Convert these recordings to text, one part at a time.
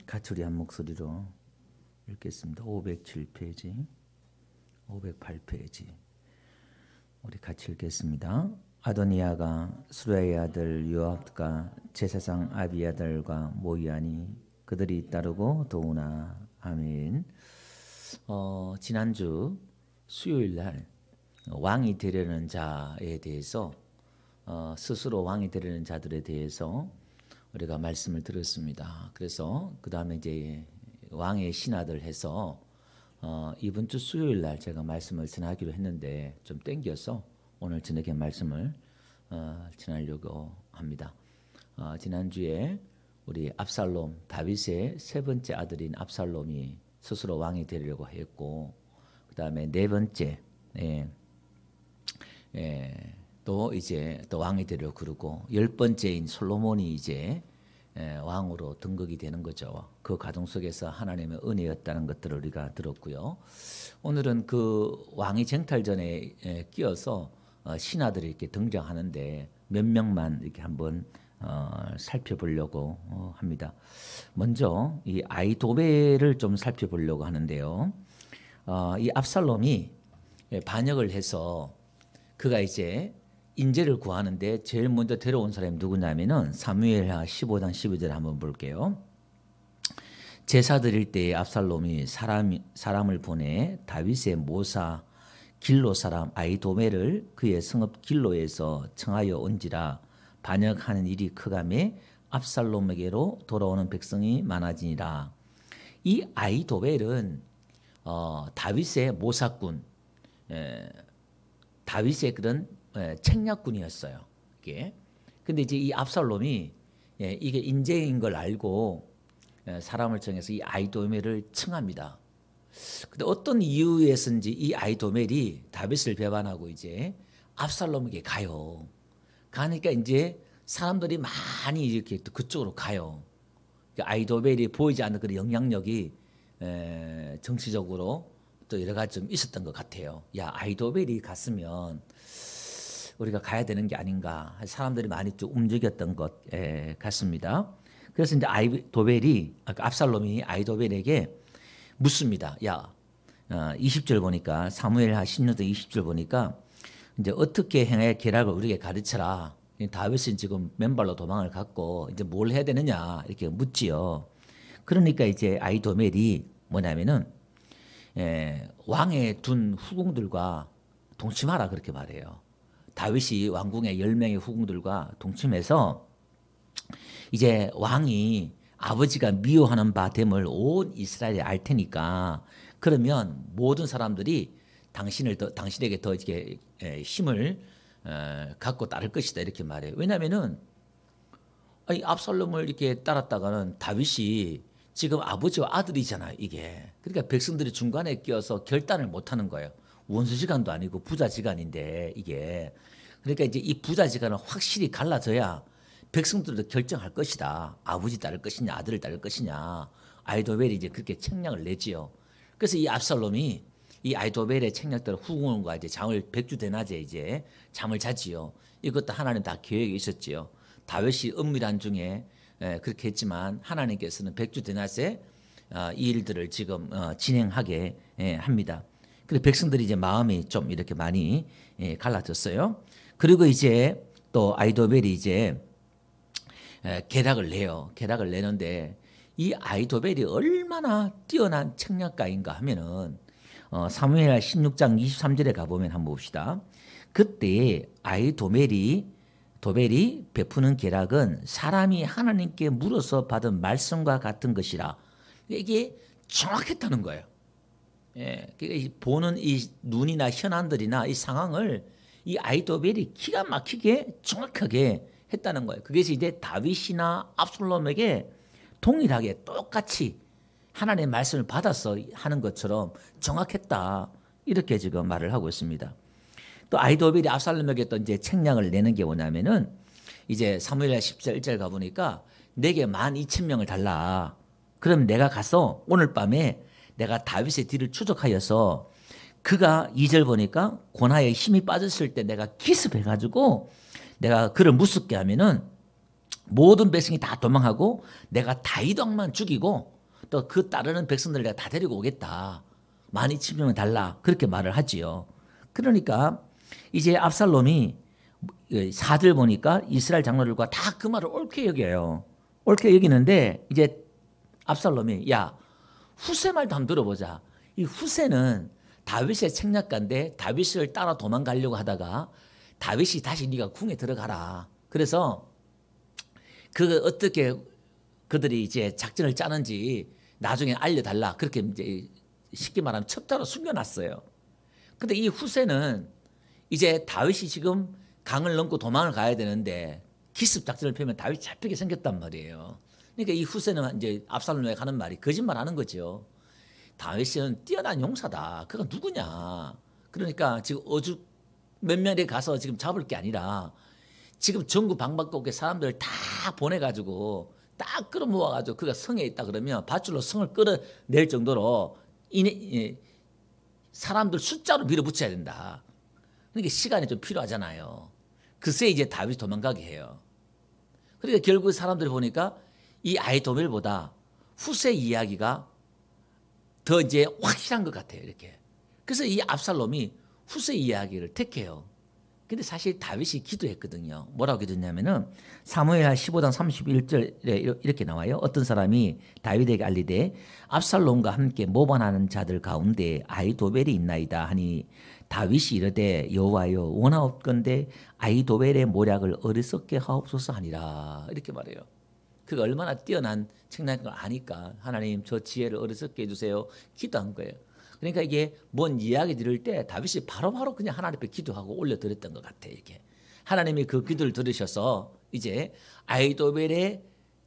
같이 우리 한 목소리로 읽겠습니다. 507페이지, 508페이지. 우리 같이 읽겠습니다. 아도니아가 수라의 아들 요압과 제사장 아비아달과 모이하니 그들이 따르고 도우나. 아멘. 지난주 수요일 날 왕이 되려는 자에 대해서 스스로 왕이 되려는 자들에 대해서 우리가 말씀을 들었습니다. 그래서 그 다음에 이제 왕의 신하들 해서 이번 주 수요일 날 제가 말씀을 전하기로 했는데 좀 땡겨서 오늘 저녁에 말씀을 전하려고 합니다. 지난주에 우리 압살롬, 다윗의 세 번째 아들인 압살롬이 스스로 왕이 되려고 했고, 그 다음에 네 번째 또 이제 또 왕이 되려고 그러고, 10번째인 솔로몬이 이제 왕으로 등극이 되는 거죠. 그 과정 속에서 하나님의 은혜였다는 것들을 우리가 들었고요. 오늘은 그 왕이 쟁탈전에 끼어서 신하들이 이렇게 등장하는데 몇 명만 이렇게 한번 살펴보려고 합니다. 먼저 이 아히도벨을 좀 살펴보려고 하는데요. 이 압살롬이 반역을 해서 그가 이제 인재를 구하는데 제일 먼저 데려온 사람이 누구냐면은 사무엘하 15장 12절 한번 볼게요. 제사 드릴 때에 압살롬이 사람을 보내 다윗의 모사 길로 사람 아히도멜을 그의 성읍 길로에서 청하여 온지라. 반역하는 일이 크가매 압살롬에게로 돌아오는 백성이 많아지니라. 이 아히도벨은 다윗의 모사꾼, 다윗의 그런 책략꾼이었어요. 이게. 근데 이제 이 압살롬이 이게 인재인 걸 알고 사람을 정해서 이 아히도멜을 청합니다. 근데 어떤 이유에서인지 이 아히도멜이 다윗을 배반하고 이제 압살롬에게 가요. 가니까 이제 사람들이 많이 이렇게 또 그쪽으로 가요. 아히도멜이 보이지 않는 그런 영향력이 정치적으로 또 여러 가지 좀 있었던 것 같아요. 야, 아히도멜이 갔으면 우리가 가야 되는 게 아닌가. 사람들이 많이 좀 움직였던 것 같습니다. 그래서 이제 압살롬이 아히도벨에게 묻습니다. 야, 20절 보니까 사무엘하 16장 20절 보니까 이제 어떻게 행해야 계략을 우리에게 가르쳐라. 다윗은 지금 맨발로 도망을 갔고 이제 뭘 해야 되느냐 이렇게 묻지요. 그러니까 이제 아히도멜이 뭐냐면은 왕의 둔 후궁들과 동침하라 그렇게 말해요. 다윗이 왕궁의 10명의 후궁들과 동침해서 이제 왕이 아버지가 미워하는 바 됨을 온 이스라엘이 알 테니까 그러면 모든 사람들이 당신에게 더 이렇게 힘을 갖고 따를 것이다 이렇게 말해요. 왜냐하면은 압살롬을 이렇게 따랐다가는 다윗이 지금 아버지와 아들이잖아요, 이게. 그러니까 백성들이 중간에 끼어서 결단을 못 하는 거예요. 원수지간도 아니고 부자지간인데 이게. 그러니까 이제 이 부자지간을 확실히 갈라져야 백성들도 결정할 것이다. 아버지 따를 것이냐, 아들을 따를 것이냐. 아히도벨이 이제 그렇게 책략을 내지요. 그래서 이 압살롬이 이 아히도벨의 책략대로 후궁과 이제 잠을 백주대낮에 이제 잠을 자지요. 이것도 하나님 다 계획이 있었지요. 다윗이 은밀한 중에 그렇게 했지만 하나님께서는 백주대낮에 이 일들을 지금 진행하게 합니다. 그래서 백성들이 이제 마음이 좀 이렇게 많이 갈라졌어요. 그리고 이제 또 아히도벨이 이제 계략을 내요. 계략을 내는데 이 아히도벨이 얼마나 뛰어난 책략가인가 하면은 사무엘하 16장 23절에 가보면 한번 봅시다. 그때 아히도벨이 베푸는 계략은 사람이 하나님께 물어서 받은 말씀과 같은 것이라. 이게 정확했다는 거예요. 보는 이 눈이나 현안들이나 이 상황을 이 아히도벨이 기가 막히게 정확하게 했다는 거예요. 그것이 이제 다윗이나 압살롬에게 동일하게 똑같이 하나님의 말씀을 받아서 하는 것처럼 정확했다. 이렇게 지금 말을 하고 있습니다. 또 아히도벨이 압살롬에게 또 이제 책략을 내는 게 뭐냐면은 이제 사무엘하 10장 1절 가보니까 내게 12,000명을 달라. 그럼 내가 가서 오늘 밤에 내가 다윗의 뒤를 추적하여서 그가 2절 보니까 고나에 힘이 빠졌을 때 내가 기습해가지고 내가 그를 무섭게 하면은 모든 백성이 다 도망하고 내가 다윗 왕만 죽이고 또 그 따르는 백성들을 내가 다 데리고 오겠다. 12,000명을 달라. 그렇게 말을 하지요. 그러니까 이제 압살롬이 사들 보니까 이스라엘 장로들과 다 그 말을 옳게 여겨요. 옳게 여기는데 이제 압살롬이 야 후세 말도 한번 들어보자. 이 후세는 다윗의 책략가인데 다윗을 따라 도망가려고 하다가 다윗이 다시 네가 궁에 들어가라. 그래서 그 어떻게 그들이 이제 작전을 짜는지 나중에 알려달라. 그렇게 이제 쉽게 말하면 첩자로 숨겨놨어요. 근데 이 후세는 이제 다윗이 지금 강을 넘고 도망을 가야 되는데 기습 작전을 펴면 다윗이 잡히게 생겼단 말이에요. 그러니까 이 후세는 이제 압살롬에게 하는 말이 거짓말하는 거죠. 다윗은 뛰어난 용사다. 그가 누구냐? 그러니까 지금 어죽 몇 명에 가서 지금 잡을 게 아니라 지금 전국 방방곡곡에 사람들 다 보내가지고 딱 끌어모아가지고 그가 성에 있다 그러면 밧줄로 성을 끌어낼 정도로 사람들 숫자로 밀어붙여야 된다. 그러니까 시간이 좀 필요하잖아요. 글쎄 이제 다윗이 도망가게 해요. 그러니까 결국 사람들이 보니까 이 아히도벨보다 후세 이야기가 더 이제 확실한 것 같아요. 이렇게. 그래서 이 압살롬이 후세 이야기를 택해요. 근데 사실 다윗이 기도했거든요. 뭐라고 기도했냐면은 사무엘하 15장 31절에 이렇게 나와요. 어떤 사람이 다윗에게 알리되 압살롬과 함께 모반하는 자들 가운데 아히도벨이 있나이다 하니 다윗이 이르되 여호와여 원하옵건대 아히도벨의 모략을 어리석게 하옵소서 하니라. 이렇게 말해요. 그가 얼마나 뛰어난 책략인 걸 아니까 하나님 저 지혜를 어리석게 해주세요. 기도한 거예요. 그러니까 이게 뭔 이야기 들을 때 다윗이 바로바로 그냥 하나님 앞에 기도하고 올려드렸던 것 같아요. 이게 하나님이 그 기도를 들으셔서 이제 아히도벨의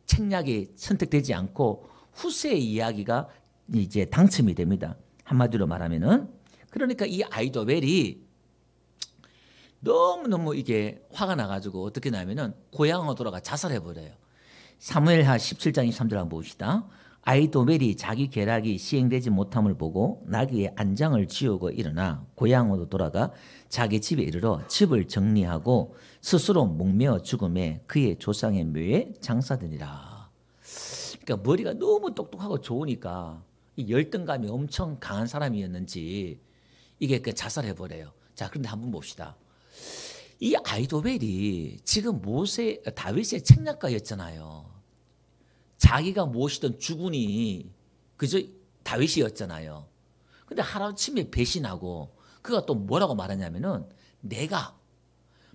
책략이 선택되지 않고 후세의 이야기가 이제 당첨이 됩니다. 한마디로 말하면은 그러니까 이 아히도벨이 너무너무 이게 화가 나가지고 어떻게 나면은 고향으로 돌아가 자살해버려요. 사무엘하 17장 23절 한번 봅시다. 아히도벨이 자기 계략이 시행되지 못함을 보고 나귀의 안장을 지우고 일어나 고향으로 돌아가 자기 집에 이르러 집을 정리하고 스스로 목매어 죽음에 그의 조상의 묘에 장사되니라. 그러니까 머리가 너무 똑똑하고 좋으니까 이 열등감이 엄청 강한 사람이었는지 이게 자살해버려요. 자, 그런데 한번 봅시다. 이 아히도벨이 지금 다윗의 책략가였잖아요. 자기가 모시던 주군이 그저 다윗이었잖아요. 근데 하루아침에 배신하고 그가 또 뭐라고 말하냐면은 내가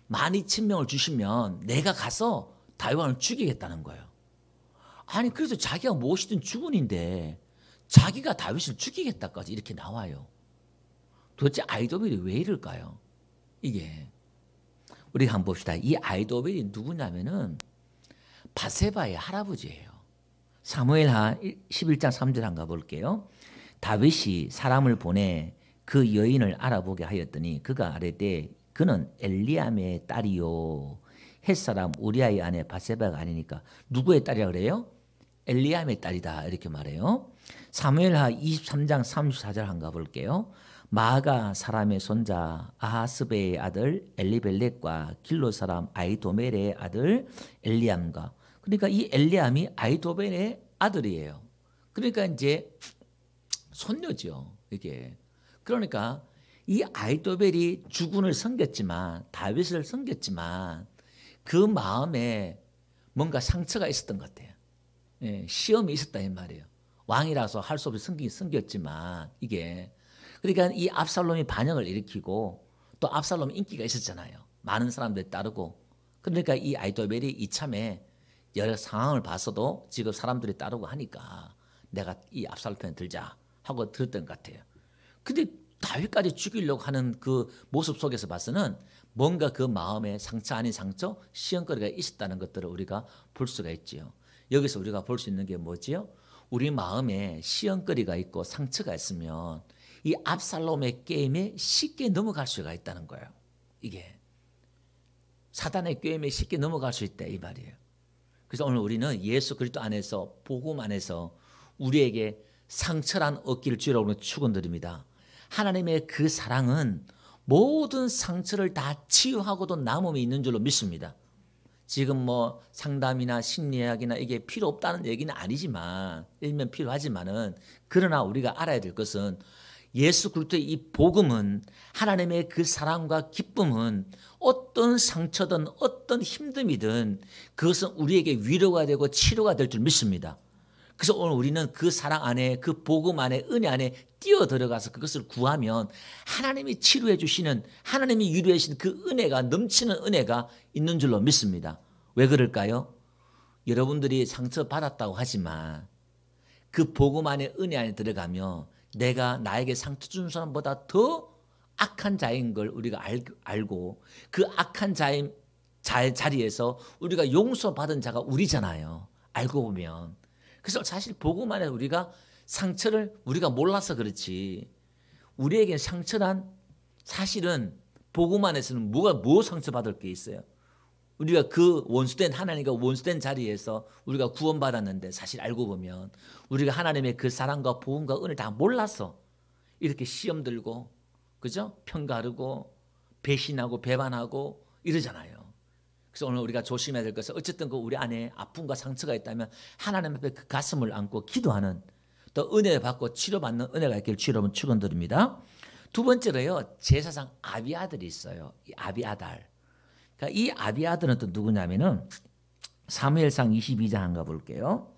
12,000명을 주시면 내가 가서 다윗왕을 죽이겠다는 거예요. 아니 그래서 자기가 모시던 주군인데 자기가 다윗을 죽이겠다까지 이렇게 나와요. 도대체 아히도벨이 왜 이럴까요? 이게 우리가 한번 봅시다. 이 아히도벨이 누구냐면은 바세바의 할아버지예요. 사무엘하 11장 3절 한번 볼게요. 다윗이 사람을 보내 그 여인을 알아보게 하였더니 그가 아뢰되 그는 엘리암의 딸이요 햇사람 우리아의 아내 바세바가 아니니까 누구의 딸이라 그래요? 엘리암의 딸이다 이렇게 말해요. 사무엘하 23장 34절 한번 볼게요. 마아가 사람의 손자 아하스베의 아들 엘리벨렉과 길로 사람 아히도멜의 아들 엘리암과 그러니까 이 엘리암이 아히도벨의 아들이에요. 그러니까 이제 손녀죠. 이게. 그러니까 이 아히도벨이 주군을 섬겼지만 다윗을 섬겼지만 그 마음에 뭔가 상처가 있었던 것 같아요. 예, 시험이 있었다 이 말이에요. 왕이라서 할 수 없이 섬겼지만 이게 그러니까 이 압살롬이 반역을 일으키고 또 압살롬 인기가 있었잖아요. 많은 사람들이 따르고 그러니까 이 아히도벨이 이참에 여러 상황을 봐서도 지금 사람들이 따르고 하니까 내가 이 압살롬 편에 들자 하고 들었던 것 같아요. 근데 다윗까지 죽이려고 하는 그 모습 속에서 봐서는 뭔가 그 마음에 상처 아닌 상처, 시험거리가 있었다는 것들을 우리가 볼 수가 있지요. 여기서 우리가 볼 수 있는 게 뭐지요? 우리 마음에 시험거리가 있고 상처가 있으면 이 압살롬의 게임에 쉽게 넘어갈 수가 있다는 거예요. 이게 사단의 게임에 쉽게 넘어갈 수 있다 이 말이에요. 그래서 오늘 우리는 예수 그리스도 안에서 복음 안에서 우리에게 상처란 없기를 주라고 축원드립니다. 하나님의 그 사랑은 모든 상처를 다 치유하고도 남음이 있는 줄로 믿습니다. 지금 뭐 상담이나 심리학이나 이게 필요 없다는 얘기는 아니지만 일면 필요하지만은 그러나 우리가 알아야 될 것은 예수 그리스도의 이 복음은 하나님의 그 사랑과 기쁨은 어떤 상처든 어떤 힘듦이든 그것은 우리에게 위로가 되고 치료가 될 줄 믿습니다. 그래서 오늘 우리는 그 사랑 안에 그 복음 안에 은혜 안에 뛰어 들어가서 그것을 구하면 하나님이 치료해 주시는 하나님이 위로해 주시는 그 은혜가 넘치는 은혜가 있는 줄로 믿습니다. 왜 그럴까요? 여러분들이 상처 받았다고 하지만 그 복음 안에 은혜 안에 들어가면 내가 나에게 상처 준 사람보다 더 악한 자인 걸 우리가 알고 그 악한 자의 자리에서 우리가 용서받은 자가 우리잖아요. 알고 보면. 그래서 사실 복음 안에 우리가 상처를 우리가 몰라서 그렇지 우리에게 상처란 사실은 복음 안에서는 뭐 상처받을 게 있어요. 우리가 그 원수된 하나님과 원수된 자리에서 우리가 구원받았는데 사실 알고 보면 우리가 하나님의 그 사랑과 복음과 은혜를 다 몰라서 이렇게 시험 들고 그죠? 평가하고 배신하고 배반하고 이러잖아요. 그래서 오늘 우리가 조심해야 될 것은 어쨌든 그 우리 안에 아픔과 상처가 있다면 하나님 앞에 그 가슴을 안고 기도하는 또 은혜를 받고 치료받는 은혜가 있기를 주의 이름으로 축원드립니다. 두 번째로요. 제사장 아비아들이 있어요. 이 아비아달. 그러니까 이 아비아들은 또 누구냐면은 사무엘상 22장 한가 볼게요.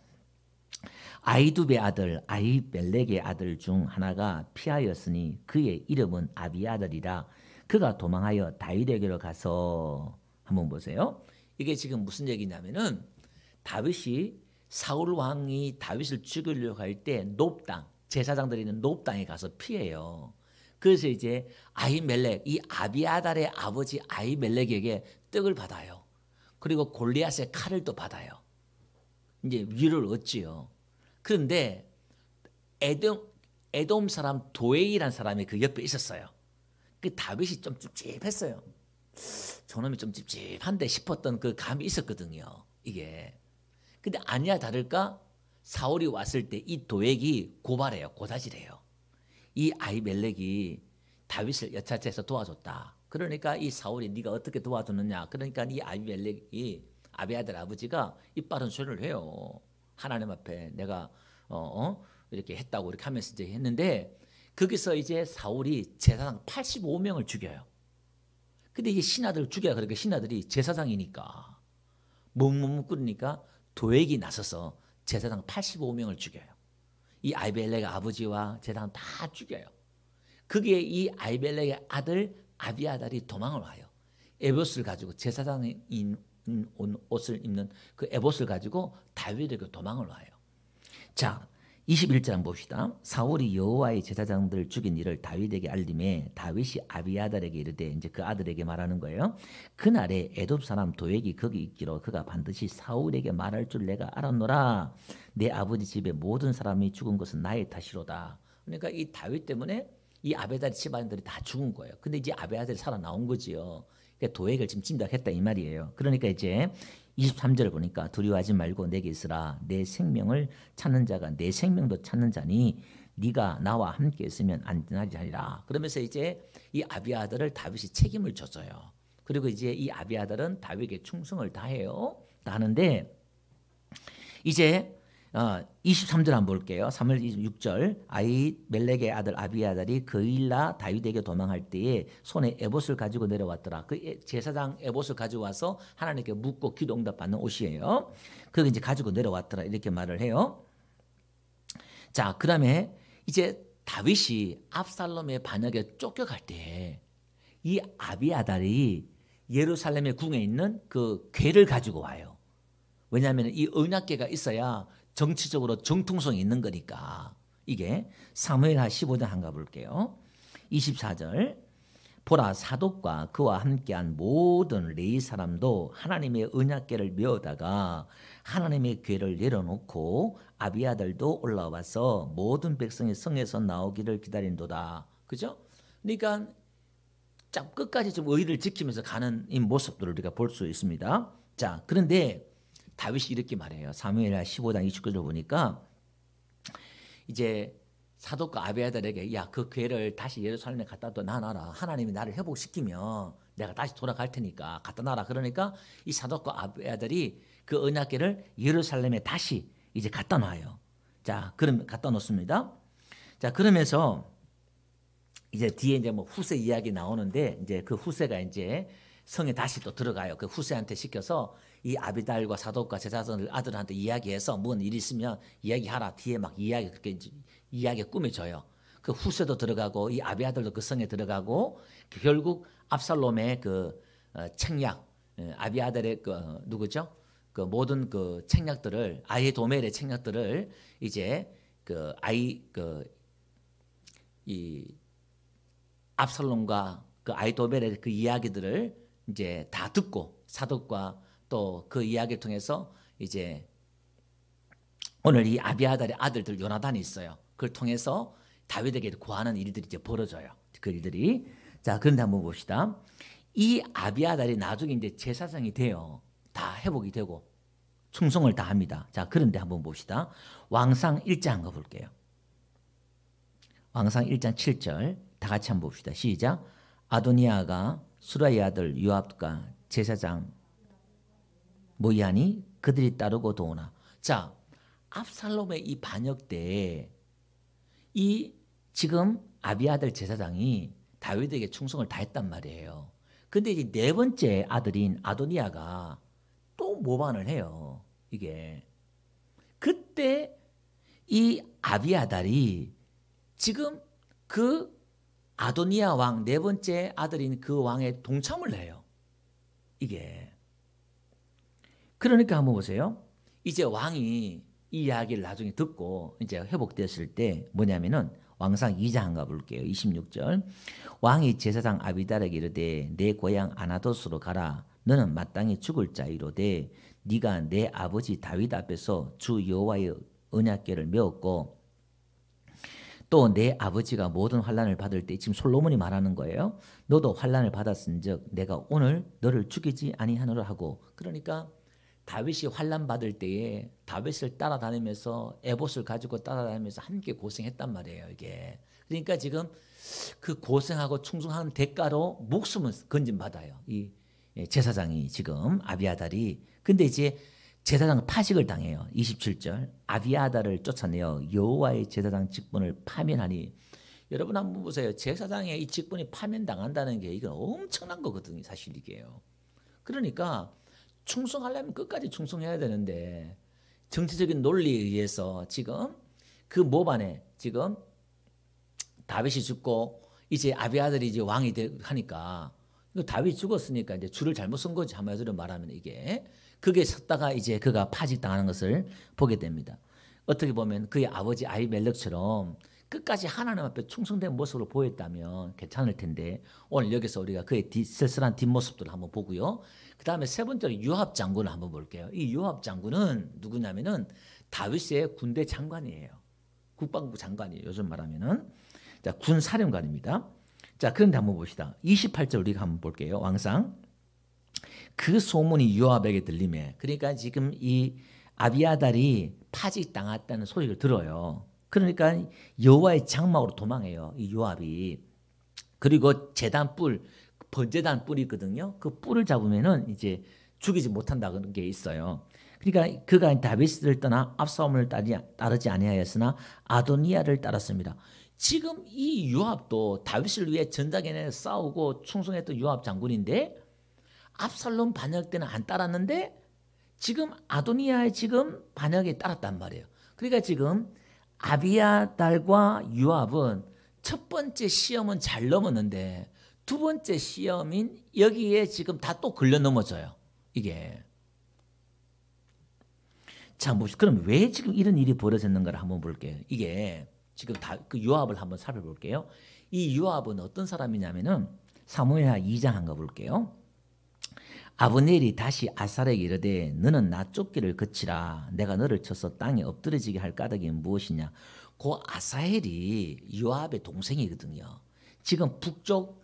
아이두베 아들 아히멜렉의 아들 중 하나가 피하였으니 그의 이름은 아비아들이라. 그가 도망하여 다윗에게로 가서 한번 보세요. 이게 지금 무슨 얘기냐면은 다윗이 사울 왕이 다윗을 죽이려고 할 때 높당 제사장들이 있는 높당에 가서 피해요. 그래서 이제 아히멜렉 이 아비아달의 아버지 아히멜렉에게 떡을 받아요. 그리고 골리앗의 칼을 또 받아요. 이제 위로를 얻지요. 그런데 에돔 사람 도에이라는 사람이 그 옆에 있었어요. 그 다윗이 좀 찝찝했어요. 저놈이 좀 찝찝한데 싶었던 그 감이 있었거든요. 이게. 근데 아니야 다를까 사울이 왔을 때 이 도액이 고발해요. 고사질해요. 이 아히멜렉이 다윗을 여차체해서 도와줬다. 그러니까 이 사울이 네가 어떻게 도와줬느냐. 그러니까 이 아히멜렉이 아비아들 아버지가 이빠른 소리를 해요. 하나님 앞에 내가 이렇게 했다고 이렇게 하면서 이제 했는데 거기서 이제 사울이 제사장 85명을 죽여요. 근데 이게 신하들을 죽여야 그러니까 신하들이 제사장이니까 묵묵거리니까 도액이 나서서 제사장 85명을 죽여요. 이 아히멜렉의 아버지와 제사장 다 죽여요. 거기에 이 아히멜렉의 아들 아비아달이 도망을 와요. 에봇을 가지고 제사장인 옷을 입는 그 에봇을 가지고 다윗에게 도망을 와요. 자, 21장 봅시다. 사울이 여호와의 제사장들을 죽인 일을 다윗에게 알림해 다윗이 아비아달에게 이르되 이제 그 아들에게 말하는 거예요. 그날에 에돔 사람 도액이 거기 있기로 그가 반드시 사울에게 말할 줄 내가 알았노라. 내 아버지 집에 모든 사람이 죽은 것은 나의 탓이로다. 그러니까 이 다윗 때문에 이 아비아달 집안들이 다 죽은 거예요. 근데 이제 아비아달이 살아나온 거지요. 그러니까 도액을 지금 진작했다 이 말이에요. 그러니까 이제 23절을 보니까 두려워하지 말고 내게 있으라. 내 생명을 찾는 자가 내 생명도 찾는 자니 네가 나와 함께 있으면 안전하지 하리라. 그러면서 이제 이 아비아달을 다윗이 책임을 져줘요. 그리고 이제 이 아비아달은 다윗에게 충성을 다해요. 다하는데 이제 23절 한번 볼게요. 3월 26절 아히멜렉의 아들 아비아달이 그일라 다윗에게 도망할 때에 손에 에봇을 가지고 내려왔더라. 그 제사장 에봇을 가지고 와서 하나님께 묻고 기도 응답 받는 옷이에요. 그걸 이제 가지고 내려왔더라 이렇게 말을 해요. 자, 그다음에 이제 다윗이 압살롬의 반역에 쫓겨갈 때 이 아비아달이 예루살렘의 궁에 있는 그 궤를 가지고 와요. 왜냐하면 이 언약궤가 있어야 정치적으로 정통성이 있는 거니까. 이게 사무엘하 15장 한가 볼게요. 24절 보라 사독과 그와 함께한 모든 레위 사람도 하나님의 언약궤를 메어다가 하나님의 궤를 내려놓고 아비아달도 올라와서 모든 백성이 성에서 나오기를 기다린도다. 그죠? 그러니까 끝까지 좀 의를 지키면서 가는 이 모습들을 우리가 볼 수 있습니다. 자, 그런데 다윗이 이렇게 말해요. 사무엘하 15장 29절 보니까 이제 사독과 아비아달에게 야, 그 궤를 다시 예루살렘에 갖다 놔놔라. 하나님이 나를 회복시키면 내가 다시 돌아갈 테니까 갖다 놔라. 그러니까 이 사독과 아비아들이 그 언약궤를 예루살렘에 다시 이제 갖다 놔요. 자, 그럼 갖다 놓습니다. 자, 그러면서 이제 뒤에 이제 뭐 후세 이야기 나오는데 이제 그 후세가 이제 성에 다시 또 들어가요. 그 후세한테 시켜서 이 아비달과 사독과 제사장 아들한테 이야기해서 뭔 일 있으면 이야기하라. 뒤에 막 이야기 그렇게 이야기 꾸며줘요. 그 후세도 들어가고 이 아비아들도 그 성에 들어가고 결국 압살롬의 그 책략, 아비아들의 그 누구죠? 그 모든 그 책략들을 아히도멜의 책략들을 이제 그 이 압살롬과 그 아히도멜의 그 이야기들을 이제 다 듣고 사독과 또 그 이야기를 통해서 이제 오늘 이 아비아달의 아들들 요나단이 있어요. 그걸 통해서 다윗에게 구하는 일들이 이제 벌어져요. 그 일들이. 자, 그런데 한번 봅시다. 이 아비아달이 나중에 이제 제사장이 돼요. 다 회복이 되고 충성을 다 합니다. 자, 그런데 한번 봅시다. 왕상 1장 한번 볼게요. 왕상 1장 7절 다 같이 한번 봅시다. 시작. 아도니아가 수라의 아들 요압과 제사장 모이하니 그들이 따르고 도오나. 자, 압살롬의 이 반역 때에 이 지금 아비아들 제사장이 다윗에게 충성을 다했단 말이에요. 근데 이제 네 번째 아들인 아도니아가 또 모반을 해요. 이게 그때 이 아비아달이 지금 그 아도니아 왕 네 번째 아들인 그 왕에 동참을 해요. 이게 그러니까 한번 보세요. 이제 왕이 이 이야기를 나중에 듣고 이제 회복됐을 때 뭐냐면은 왕상 2장 한가 볼게요. 26절. 왕이 제사장 아비달에게 이르되 내 고향 아나돗으로 가라. 너는 마땅히 죽을 자이로되 네가 내 아버지 다윗 앞에서 주 여호와의 언약궤를 메었고 또 내 아버지가 모든 환난을 받을 때 지금 솔로몬이 말하는 거예요. 너도 환난을 받았은즉 내가 오늘 너를 죽이지 아니하노라 하고 그러니까 다윗이 환난 받을 때에 다윗을 따라다니면서 에봇을 가지고 따라다니면서 함께 고생했단 말이에요. 이게 그러니까 지금 그 고생하고 충성하는 대가로 목숨을 건진받아요. 이 제사장이 지금 아비아달이 근데 이제 제사장 파직을 당해요. 27절 아비아달을 쫓아내어 여호와의 제사장 직분을 파면하니 여러분 한번 보세요. 제사장의 이 직분이 파면당한다는 게 이건 엄청난 거거든요. 사실 이게요. 그러니까 충성하려면 끝까지 충성해야 되는데 정치적인 논리에 의해서 지금 그 모반에 지금 다윗이 죽고 이제 아비아들이 이제 왕이 하니까 다윗이 죽었으니까 이제 줄을 잘못 쓴 거지 한마디로 말하면 이게 그게 섰다가 이제 그가 파직당하는 것을 보게 됩니다. 어떻게 보면 그의 아버지 아히멜렉처럼 끝까지 하나님 앞에 충성된 모습으로 보였다면 괜찮을 텐데 오늘 여기서 우리가 그의 쓸쓸한 뒷모습들을 한번 보고요. 그 다음에 세 번째로 요압 장군을 한번 볼게요. 이 요압 장군은 누구냐면은 다윗의 군대 장관이에요. 국방부 장관이에요. 요즘 말하면은 자, 군 사령관입니다. 자, 그런데 한번 봅시다. 28절 우리가 한번 볼게요. 왕상 그 소문이 요압에게 들리매 그러니까 지금 이 아비아달이 파직당했다는 소리를 들어요. 그러니까 여호와의 장막으로 도망해요. 이 요압이. 그리고 제단 뿔, 번제단 뿔이 있거든요. 그 뿔을 잡으면은 이제 죽이지 못한다는 게 있어요. 그러니까 그가 다윗을 떠나 압살롬을 따르지 아니하였으나 아도니아를 따랐습니다. 지금 이 요압도 다윗을 위해 전장에 내서 싸우고 충성했던 요압 장군인데 압살롬 반역 때는 안 따랐는데 지금 아도니아의 지금 반역에 따랐단 말이에요. 그러니까 지금 아비아달과 요압은 첫 번째 시험은 잘 넘었는데 두 번째 시험인 여기에 지금 다 또 걸려 넘어져요. 이게. 자, 그럼 왜 지금 이런 일이 벌어졌는가를 한번 볼게요. 이게 지금 그 요압을 한번 살펴볼게요. 이 요압은 어떤 사람이냐면은 사무엘하 2장 한번 볼게요. 아브넬이 다시 아살에게 이르되 너는 나 쫓기를 그치라. 내가 너를 쳐서 땅에 엎드러지게 할 까닭이 무엇이냐. 그 아사헬이 요압의 동생이거든요. 지금 북쪽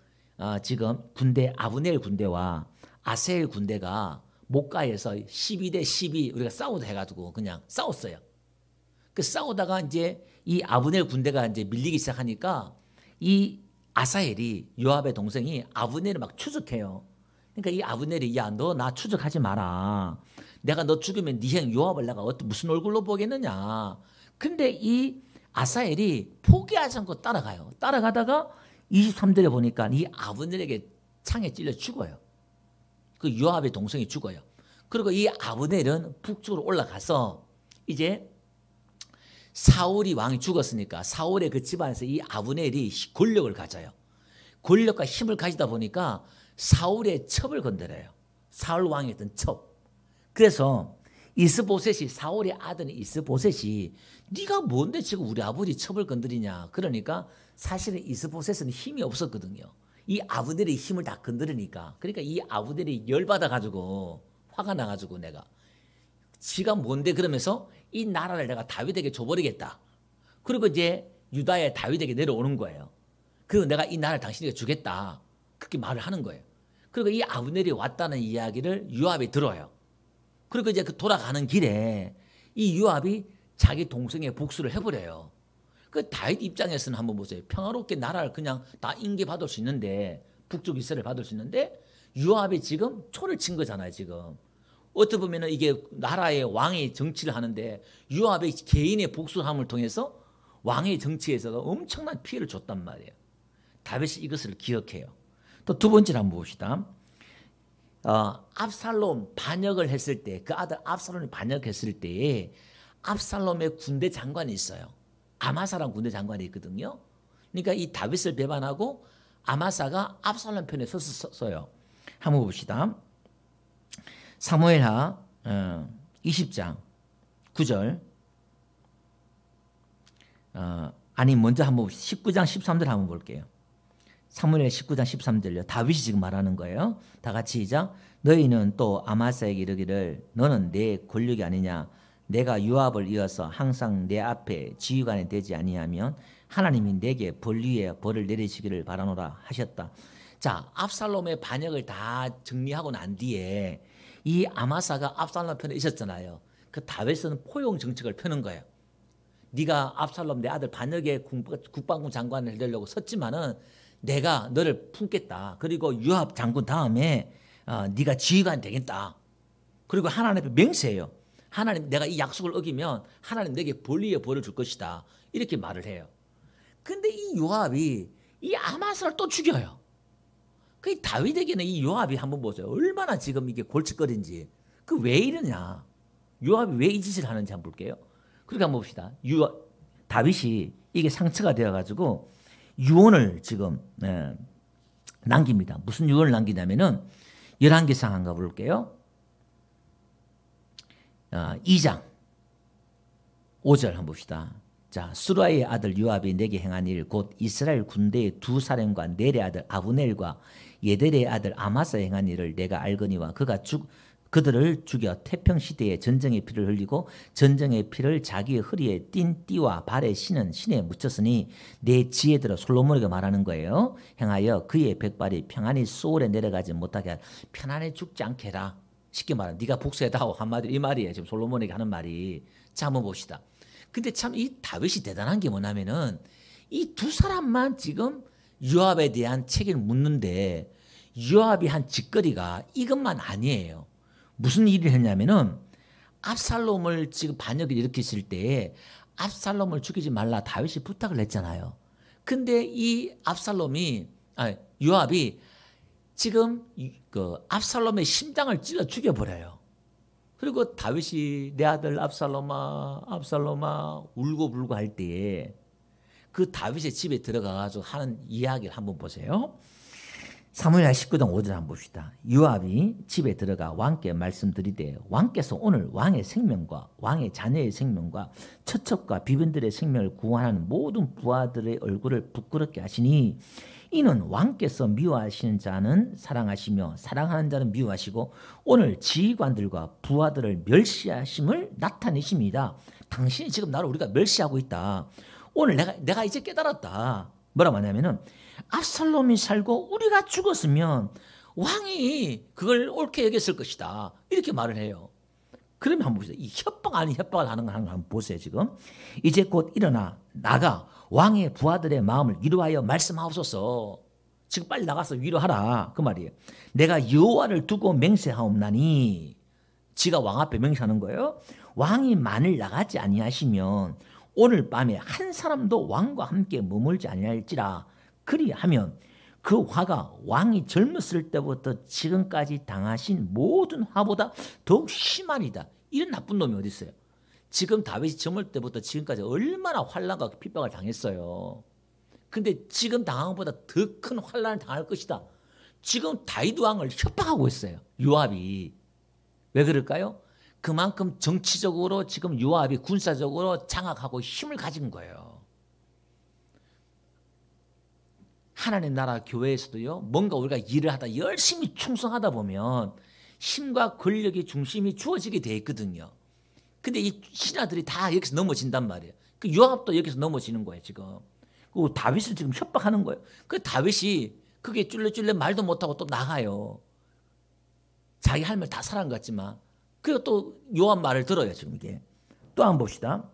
지금 군대 아브넬 군대와 아사헬 군대가 목가에서 12대 12 우리가 싸우다 해가지고 그냥 싸웠어요. 그 싸우다가 이제 이 아브넬 군대가 이제 밀리기 시작하니까 이 아사헬이 요압의 동생이 아브넬을 막 추적해요. 그러니까 이 아브넬이 야 너 나 추적하지 마라. 내가 너 죽이면 네 형 요압을 내가 무슨 얼굴로 보겠느냐. 근데 이 아사엘이 포기하지 않고 따라가요. 따라가다가 23절에 보니까 이 아브넬에게 창에 찔려 죽어요. 그 요압의 동생이 죽어요. 그리고 이 아브넬은 북쪽으로 올라가서 이제 사울이 왕이 죽었으니까 사울의 그 집안에서 이 아브넬이 권력을 가져요. 권력과 힘을 가지다 보니까 사울의 첩을 건드려요. 사울 왕이 했던 첩. 그래서 이스보셋이 사울의 아들인 이스보셋이 네가 뭔데 지금 우리 아버지 첩을 건드리냐. 그러니까 사실은 이스보셋은 힘이 없었거든요. 이 아브넬의 힘을 다 건드리니까. 그러니까 이 아브넬이 열받아가지고 화가 나가지고 내가 지가 뭔데 그러면서 이 나라를 내가 다윗에게 줘버리겠다. 그리고 이제 유다의 다윗에게 내려오는 거예요. 그리고 내가 이 나라를 당신에게 주겠다. 그렇게 말을 하는 거예요. 그리고 이 아브넬이 왔다는 이야기를 요압이 들어요. 그리고 이제 그 돌아가는 길에 이 요압이 자기 동생의 복수를 해버려요. 그 다윗 입장에서는 한번 보세요. 평화롭게 나라를 그냥 다 인계받을 수 있는데 북쪽 이스라엘을 받을 수 있는데 요압이 지금 초를 친 거잖아요. 지금 어떻게 보면 이게 나라의 왕이 정치를 하는데 요압의 개인의 복수함을 통해서 왕의 정치에서 엄청난 피해를 줬단 말이에요. 다윗이 이것을 기억해요. 또 두 번째로 한번 봅시다. 압살롬 반역을 했을 때 그 아들 압살롬이 반역했을 때에 압살롬의 군대 장관이 있어요. 아마사라는 군대 장관이 있거든요. 그러니까 이 다윗을 배반하고 아마사가 압살롬 편에 섰어요. 한번 봅시다. 사무엘하 20장 9절 아니 먼저 한번 19장 13절 한번 볼게요. 사무엘 19장 13절요. 다윗이 지금 말하는 거예요. 다 같이 시작. 너희는 또 아마사에게 이르기를 너는 내 권력이 아니냐. 내가 요압을 이어서 항상 내 앞에 지휘관이 되지 아니하면 하나님이 내게 벌 위에 벌을 내리시기를 바라노라 하셨다. 자, 압살롬의 반역을 다 정리하고 난 뒤에 이 아마사가 압살롬 편에 있었잖아요. 그 다윗은 포용 정책을 펴는 거예요. 네가 압살롬 내 아들 반역의 국방부 장관을 되려고 섰지만은 내가 너를 품겠다. 그리고 요압 장군 다음에 네가 지휘관 되겠다. 그리고 하나님 앞에 맹세해요. 하나님 내가 이 약속을 어기면 하나님 내게 벌 위에 벌을 줄 것이다. 이렇게 말을 해요. 근데 이 요압이 이 아마사를 또 죽여요. 그 다윗에게는 이 요압이 한번 보세요. 얼마나 지금 이게 골칫거리인지. 그 왜 이러냐. 요압이 왜 이 짓을 하는지 한번 볼게요. 그렇게 한번 봅시다. 다윗이 이게 상처가 되어가지고 유언을 지금 남깁니다. 무슨 유언을 남기냐면은 11개상 한번 볼게요. 2장 5절 한번 봅시다. 자, 수라의 아들 요압이 내게 행한 일 곧 이스라엘 군대의 두 사령관 넬의 아들 아브넬과 예델의 아들 아마사의 행한 일을 내가 알거니와 그들을 죽여 태평시대에 전쟁의 피를 흘리고 전쟁의 피를 자기의 허리에 띤 띠와 발에 신은 신에 묻혔으니 내 지혜대로 솔로몬에게 말하는 거예요. 행하여 그의 백발이 평안히 소울에 내려가지 못하게 하라. 편안히 죽지 않게 해라. 쉽게 말하면 네가 복수해다오 한마디로 이 말이에요. 지금 솔로몬에게 하는 말이. 자, 한번 봅시다. 근데 참 이 다윗이 대단한 게 뭐냐면은 이 두 사람만 지금 요압에 대한 책임을 묻는데 요압이 한 짓거리가 이것만 아니에요. 무슨 일을 했냐면은 압살롬을 지금 반역을 일으켰을 때에 압살롬을 죽이지 말라 다윗이 부탁을 했잖아요. 근데 이 요압이 지금 그 압살롬의 심장을 찔러 죽여버려요. 그리고 다윗이 내 아들 압살롬아 울고불고 할 때에 그 다윗의 집에 들어가가지고 하는 이야기를 한번 보세요. 사무엘하 19장 5절 한번 봅시다. 요압이 집에 들어가 왕께 말씀드리되 왕께서 오늘 왕의 생명과 왕의 자녀의 생명과 처첩과 비변들의 생명을 구원하는 모든 부하들의 얼굴을 부끄럽게 하시니 이는 왕께서 미워하시는 자는 사랑하시며 사랑하는 자는 미워하시고 오늘 지휘관들과 부하들을 멸시하심을 나타내십니다. 당신이 지금 나를 우리가 멸시하고 있다. 오늘 내가 이제 깨달았다. 뭐라고 하냐면은 압살롬이 살고 우리가 죽었으면 왕이 그걸 옳게 여겼을 것이다. 이렇게 말을 해요. 그러면 한번 보세요. 이 협박 아닌 협박을 하는 거 한번 보세요. 지금 이제 곧 일어나 나가 왕의 부하들의 마음을 위로하여 말씀하옵소서. 지금 빨리 나가서 위로하라 그 말이에요. 내가 여호와를 두고 맹세하옵나니 지가 왕 앞에 맹세하는 거예요. 왕이 만일 나가지 아니하시면 오늘 밤에 한 사람도 왕과 함께 머물지 아니할지라. 그리하면 그 화가 왕이 젊었을 때부터 지금까지 당하신 모든 화보다 더욱 심하니이다. 이런 나쁜 놈이 어디 있어요? 지금 다윗이 젊을 때부터 지금까지 얼마나 환난과 핍박을 당했어요. 근데 지금 당한 것보다 더 큰 환난을 당할 것이다. 지금 다윗 왕을 협박하고 있어요. 요압이. 왜 그럴까요? 그만큼 정치적으로 지금 요압이 군사적으로 장악하고 힘을 가진 거예요. 하나님 나라 교회에서도요. 뭔가 우리가 일을 하다 열심히 충성하다 보면 힘과 권력의 중심이 주어지게 돼 있거든요. 근데 이 신하들이 다 여기서 넘어진단 말이에요. 그 요압도 여기서 넘어지는 거예요 지금. 그 다윗을 지금 협박하는 거예요. 그 다윗이 그게 쫄래쫄래 말도 못하고 또 나가요. 자기 할 말 다 사는 것 같지만 그리고 또 요압 말을 들어요 지금 이게. 또 한번 봅시다.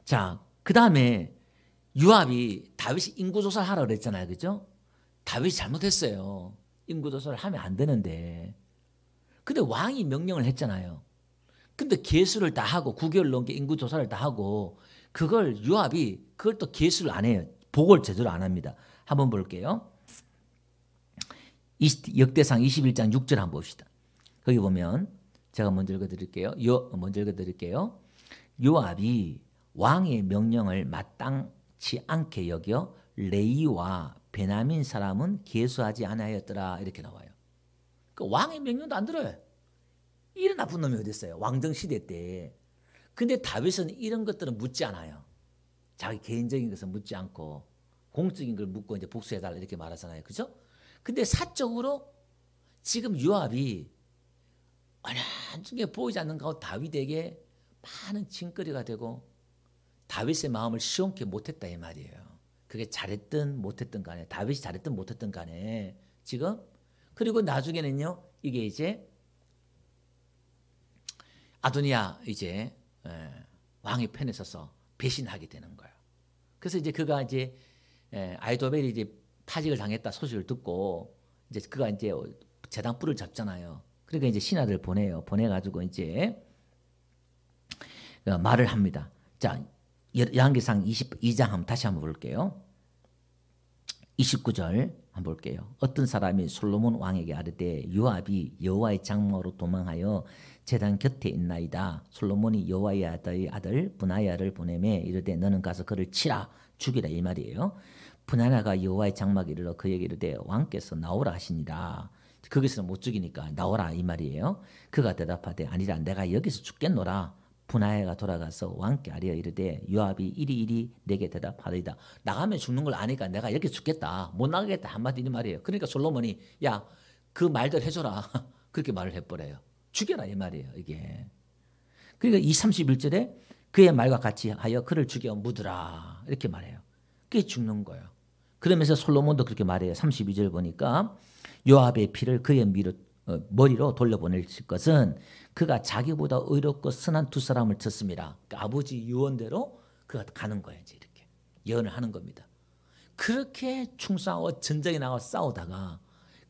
자, 그 다음에 요압이 다윗이 인구조사를 하라고 그랬잖아요. 그죠? 다윗이 잘못했어요. 인구조사를 하면 안 되는데. 근데 왕이 명령을 했잖아요. 근데 계수를 다 하고 9개월 넘게 인구조사를 다 하고 그걸 요압이 그걸 또 계수를 안 해요. 보고를 제대로 안 합니다. 한번 볼게요. 역대상 21장 6절 한번 봅시다. 거기 보면 제가 먼저 읽어드릴게요. 요압이 왕의 명령을 마땅치 않게 여겨 레이와 베냐민 사람은 계수하지 아니하였더라 이렇게 나와요. 그 왕의 명령도 안 들어요. 이런 나쁜 놈이 어디 있어요? 왕정 시대 때. 근데 다윗은 이런 것들은 묻지 않아요. 자기 개인적인 것은 묻지 않고 공적인 걸 묻고 이제 복수해달라 이렇게 말하잖아요. 그죠? 근데 사적으로 지금 요압이 완전히 보이지 않는 가운데 다윗에게 많은 징거리가 되고 다윗의 마음을 시원케 못했다 이 말이에요. 그게 잘했든 못했든 간에 다윗이 잘했든 못했든 간에 지금 그리고 나중에는요 이게 이제 아도니아 이제 왕의 편에 서서 배신하게 되는 거예요. 그래서 이제 그가 이제 아이도벨이 이제 파직을 당했다 소식을 듣고 이제 그가 이제 제단 뿔을 잡잖아요. 그러니까 이제 신하들 보내요. 보내가지고 이제 말을 합니다. 자, 열왕기상 22장 한번 다시 한번 볼게요. 29절 한번 볼게요. 어떤 사람이 솔로몬 왕에게 아르되 요압이 여호와의 장막으로 도망하여 제단 곁에 있나이다. 솔로몬이 여호와의 아들 분하야를 보내매 이르되 너는 가서 그를 치라 죽이라 이 말이에요. 분하야가 여호와의 장막에 이르러 그에게 이르되 왕께서 나오라 하시니라. 거기서는 못 죽이니까 나오라 이 말이에요. 그가 대답하되 아니라 내가 여기서 죽겠노라. 분하야가 돌아가서 왕께 아뢰어 이르되 요압이 이리 내게 대답하리이다. 나가면 죽는 걸 아니까 내가 여기 죽겠다. 못 나가겠다 한마디 이 말이에요. 그러니까 솔로몬이 야 그 말들 해줘라. 그렇게 말을 해버려요. 죽여라 이 말이에요. 이게. 그러니까 31절에 그의 말과 같이 하여 그를 죽여 묻으라 이렇게 말해요. 그게 죽는 거예요. 그러면서 솔로몬도 그렇게 말해요. 32절 보니까 요압의 피를 그의 머리로 돌려보낼 것은 그가 자기보다 의롭고 선한 두 사람을 쳤습니다. 그러니까 아버지 유언대로 그가 가는 거예요. 이제 이렇게 예언을 하는 겁니다. 그렇게 충성하고 전쟁에 나가 싸우다가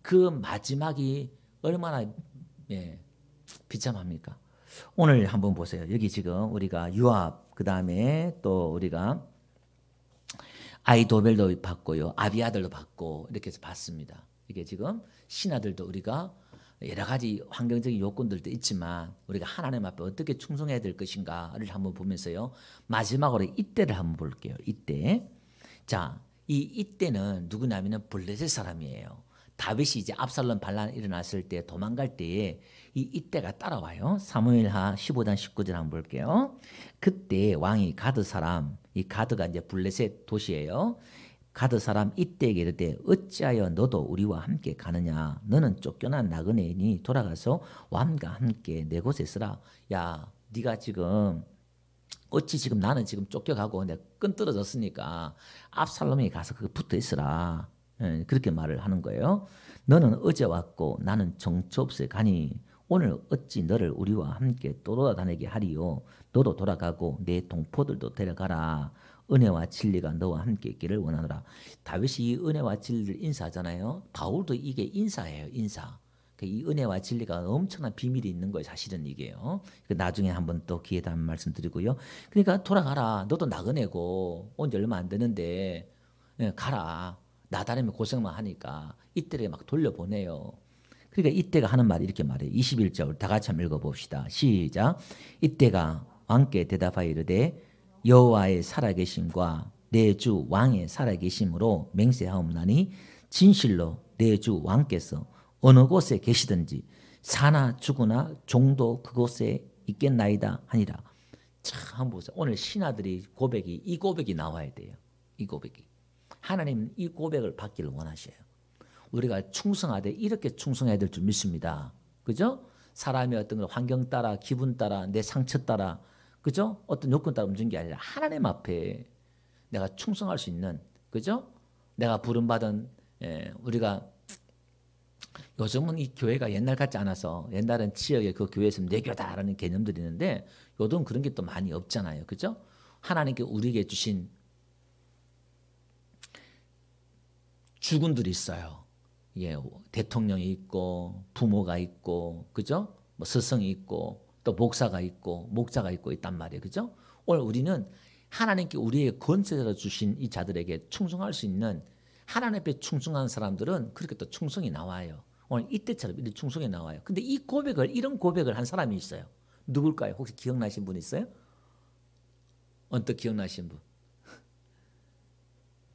그 마지막이 얼마나 비참합니까? 오늘 한번 보세요. 여기 지금 우리가 요압 그 다음에 또 우리가 아이도벨도 받고요. 아비아들도 받고 이렇게 해서 받습니다. 이게 지금 신하들도 우리가 여러 가지 환경적인 요건들도 있지만 우리가 하나님 앞에 어떻게 충성해야 될 것인가를 한번 보면서요. 마지막으로 이때를 한번 볼게요. 이때. 자, 이때는 누구냐면은 블레셋 사람이에요. 다윗이 이제 압살롬 반란이 일어났을 때 도망갈 때에 이때가 따라와요. 사무엘하 15장 19절 한번 볼게요. 그때 왕이 가드 사람, 이 가드가 이제 블레셋 도시예요. 가드 사람 이때에게 이르되 어찌하여 너도 우리와 함께 가느냐. 너는 쫓겨난 나그네니 돌아가서 왕과 함께 내 곳에 있으라. 야, 네가 지금 어찌 지금 나는 지금 쫓겨가고 내가 끈 떨어졌으니까 압살롬이 가서 그 붙어 있으라. 그렇게 말을 하는 거예요. 너는 어제 왔고 나는 정처 없이 가니 오늘 어찌 너를 우리와 함께 돌아다니게 하리요. 너도 돌아가고 내 동포들도 데려가라. 은혜와 진리가 너와 함께 있기를 원하노라. 다윗이 이 은혜와 진리를 인사하잖아요. 바울도 이게 인사예요. 인사. 이 은혜와 진리가 엄청난 비밀이 있는 거예요. 사실은 이게요. 나중에 한번 또 기회 되면 말씀드리고요. 그러니까 돌아가라. 너도 나그네고 온 지 얼마 안 되는데 가라. 나다름에 고생만 하니까 이때를 막 돌려보내요. 그러니까 이때가 하는 말이 이렇게 말해요. 21절 다 같이 한번 읽어봅시다. 시작. 이때가 왕께 대답하여 이르되 여호와의 살아계심과 내 주 왕의 살아계심으로 맹세하옵나니 진실로 내 주 왕께서 어느 곳에 계시든지 사나 죽으나 종도 그곳에 있겠나이다 하니라. 참 한번 보세요. 오늘 신하들이 이 고백이 나와야 돼요. 이 고백이. 하나님은 이 고백을 받기를 원하셔요. 우리가 충성하되 이렇게 충성해야 될 줄 믿습니다. 그죠? 사람의 어떤 환경 따라 기분 따라 내 상처 따라 그죠? 어떤 요건 따라 움직이는 게 아니라 하나님 앞에 내가 충성할 수 있는 그죠? 내가 부름받은 우리가 요즘은 이 교회가 옛날 같지 않아서 옛날엔 지역의 그 교회에서 내 교다라는 개념들이 있는데 요즘 그런 게 또 많이 없잖아요. 그죠? 하나님께 우리에게 주신 주군들이 있어요. 예, 대통령이 있고 부모가 있고 그죠? 뭐 스승이 있고 또 목사가 있고 목자가 있고 있단 말이에요. 그죠? 오늘 우리는 하나님께 우리에게 권세를 주신 이 자들에게 충성할 수 있는 하나님 앞에 충성한 사람들은 그렇게 또 충성이 나와요. 오늘 이때처럼 이렇게 충성이 나와요. 근데 이런 고백을 한 사람이 있어요. 누굴까요? 혹시 기억나신 분 있어요? 언뜻 기억나신 분?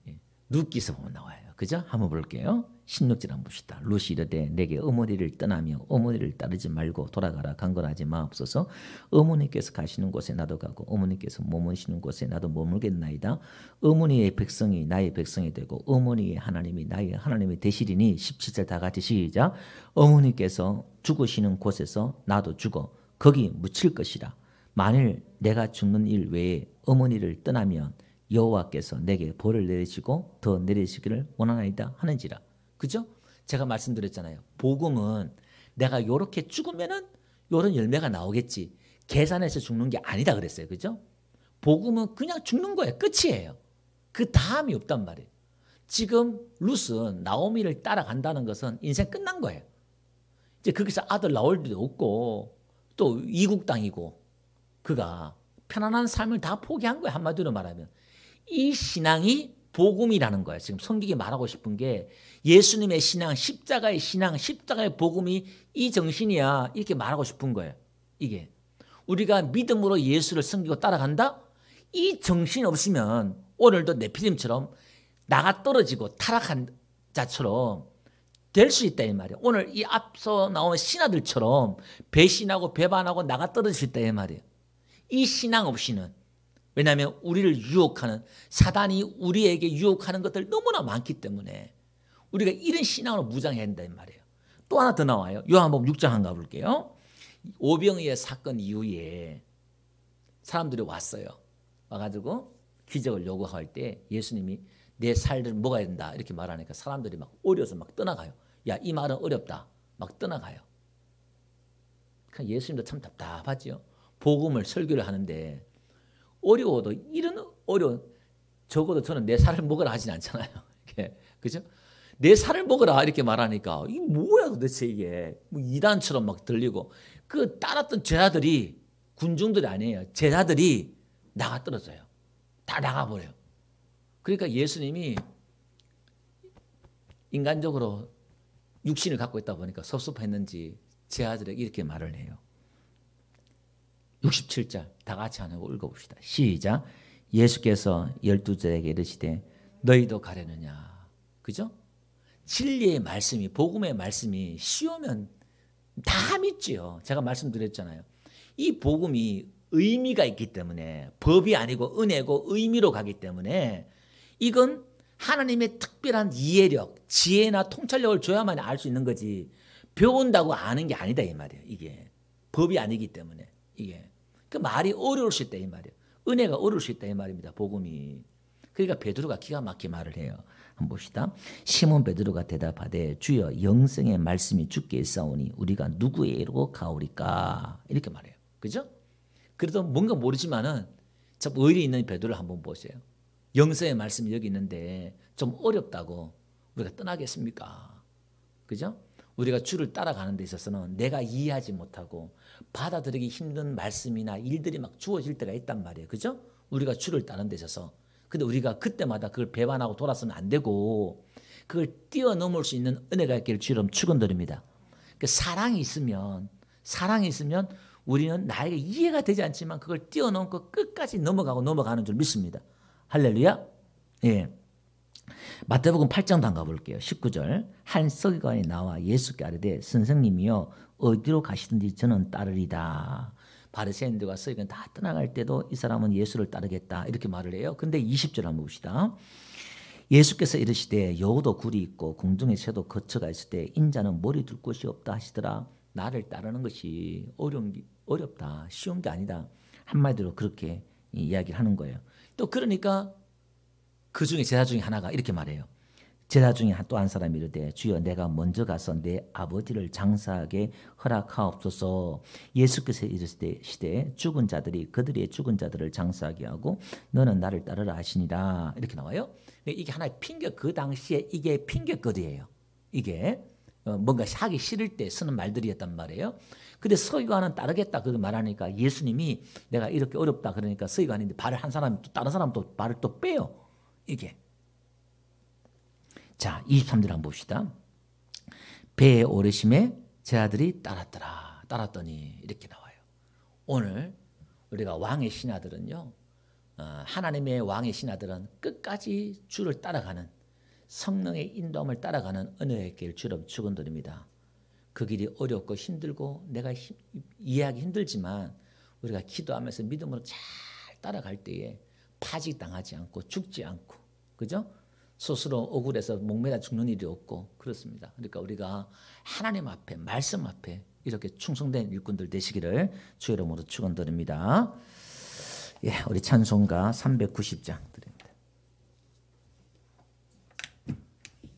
예, 룻기서 보면 나와요. 그죠? 한번 볼게요. 16절 한번 봅시다. 룻이 이르되 내게 어머니를 떠나며 어머니를 따르지 말고 돌아가라. 강건하지 마옵소서. 어머니께서 가시는 곳에 나도 가고 어머니께서 머무시는 곳에 나도 머물겠나이다. 어머니의 백성이 나의 백성이 되고 어머니의 하나님이 나의 하나님이 되시리니 17절 다 같이 시작. 어머니께서 죽으시는 곳에서 나도 죽어 거기 묻힐 것이라. 만일 내가 죽는 일 외에 어머니를 떠나면 여호와께서 내게 벌을 내리시고 더 내리시기를 원하나이다 하는지라. 그죠? 제가 말씀드렸잖아요. 복음은 내가 요렇게 죽으면은 요런 열매가 나오겠지. 계산해서 죽는 게 아니다 그랬어요. 그죠? 복음은 그냥 죽는 거예요. 끝이에요. 그 다음이 없단 말이에요. 지금 룻은 나오미를 따라간다는 것은 인생 끝난 거예요. 이제 거기서 아들 나올 일도 없고 또 이국 땅이고 그가 편안한 삶을 다 포기한 거예요. 한마디로 말하면. 이 신앙이 복음이라는 거예요. 지금 성경이 말하고 싶은 게 예수님의 신앙, 십자가의 신앙, 십자가의 복음이 이 정신이야. 이렇게 말하고 싶은 거예요. 이게. 우리가 믿음으로 예수를 섬기고 따라간다? 이 정신 없으면 오늘도 네피림처럼 나가 떨어지고 타락한 자처럼 될 수 있다 이 말이에요. 오늘 이 앞서 나온 신하들처럼 배신하고 배반하고 나가 떨어질 수 있다 이 말이에요. 이 신앙 없이는. 왜냐하면 우리를 유혹하는 사단이 우리에게 유혹하는 것들 너무나 많기 때문에 우리가 이런 신앙으로 무장해야 된다는 말이에요. 또 하나 더 나와요. 요한복음 6장 한번 가볼게요. 오병이의 사건 이후에 사람들이 왔어요. 와가지고 기적을 요구할 때 예수님이 내 살을 먹어야 된다 이렇게 말하니까 사람들이 막 어려서 막 떠나가요. 야, 이 말은 어렵다. 막 떠나가요. 그러니까 예수님도 참 답답하죠. 복음을 설교를 하는데 어려워도 이런 어려운 적어도 저는 내 살을 먹으라 하진 않잖아요. 그죠? 내 살을 먹으라 이렇게 말하니까 이게 뭐야 도대체 이게 뭐 이단처럼 막 들리고 그 따랐던 제자들이 군중들이 아니에요. 제자들이 나가 떨어져요. 다 나가버려요. 그러니까 예수님이 인간적으로 육신을 갖고 있다 보니까 섭섭했는지 제자들에게 이렇게 말을 해요. 67절 다 같이 하고 읽어봅시다. 시작. 예수께서 12제자에게 이르시되 너희도 가려느냐. 그죠? 진리의 말씀이 복음의 말씀이 쉬우면 다 믿지요. 제가 말씀드렸잖아요. 이 복음이 의미가 있기 때문에 법이 아니고 은혜고 의미로 가기 때문에 이건 하나님의 특별한 이해력, 지혜나 통찰력을 줘야만 알 수 있는 거지 배운다고 아는 게 아니다 이 말이에요. 이게 법이 아니기 때문에 이게 그 말이 어려울 수 있다 이 말이에요. 은혜가 어려울 수 있다 이 말입니다. 복음이. 그러니까 베드로가 기가 막히게 말을 해요. 한번 봅시다. 시몬 베드로가 대답하되 주여 영생의 말씀이 주께 있사오니 우리가 누구에게로 가오리까 이렇게 말해요. 그죠? 그래도 뭔가 모르지만은 참 의리 있는 베드로를 한번 보세요. 영성의 말씀이 여기 있는데 좀 어렵다고 우리가 떠나겠습니까? 그죠? 우리가 주를 따라가는 데 있어서는 내가 이해하지 못하고 받아들이기 힘든 말씀이나 일들이 막 주어질 때가 있단 말이에요. 그죠? 우리가 주를 따르는 데 있어서. 근데 우리가 그때마다 그걸 배반하고 돌아서는 안 되고 그걸 뛰어넘을 수 있는 은혜가 있기를 주로 축원드립니다. 그 사랑이 있으면 우리는 나에게 이해가 되지 않지만 그걸 뛰어넘고 끝까지 넘어가는 줄 믿습니다. 할렐루야. 예. 마태복음 8장도 한번 가볼게요. 19절. 한 서기관이 나와 예수께 아뢰되 선생님이여 어디로 가시든지 저는 따르리다. 바리새인들과 서기관 다 떠나갈 때도 이 사람은 예수를 따르겠다 이렇게 말을 해요. 근데 20절 한번 봅시다. 예수께서 이르시되 여우도 굴이 있고 공중의 새도 거처가 있을 때 인자는 머리 둘 곳이 없다 하시더라. 나를 따르는 것이 어렵다. 쉬운 게 아니다. 한마디로 그렇게 이야기를 하는 거예요. 또 그러니까 그 중에 제자 중에 하나가 이렇게 말해요. 제자 중에 또 한 사람이 이르되 주여 내가 먼저 가서 내 아버지를 장사하게 허락하옵소서. 예수께서 이르시되 죽은 자들이 그들의 죽은 자들을 장사하게 하고 너는 나를 따르라 하시니라. 이렇게 나와요. 이게 하나의 핑계, 그 당시에 이게 핑계거리예요. 이게 뭔가 하기 싫을 때 쓰는 말들이었단 말이에요. 근데 서기관은 따르겠다 그렇게 말하니까 예수님이 내가 이렇게 어렵다 그러니까 서기관인데 발을 한 사람이 또 다른 사람 또 발을 또 빼요. 이게. 자, 23절 한번 봅시다. 배에 오르심에 제 아들이 따랐더니 이렇게 나와요. 오늘 우리가 왕의 신하들은요. 하나님의 왕의 신하들은 끝까지 주를 따라가는 성령의 인도함을 따라가는 은혜의 길 주로 축원드립니다. 그 길이 어렵고 힘들고 내가 이해하기 힘들지만 우리가 기도하면서 믿음으로 잘 따라갈 때에 파직당하지 않고 죽지 않고 그죠? 스스로 억울해서 목매다 죽는 일이 없고 그렇습니다. 그러니까 우리가 하나님 앞에 말씀 앞에 이렇게 충성된 일꾼들 되시기를 주의 이름으로 축원드립니다. 예, 우리 찬송가 390장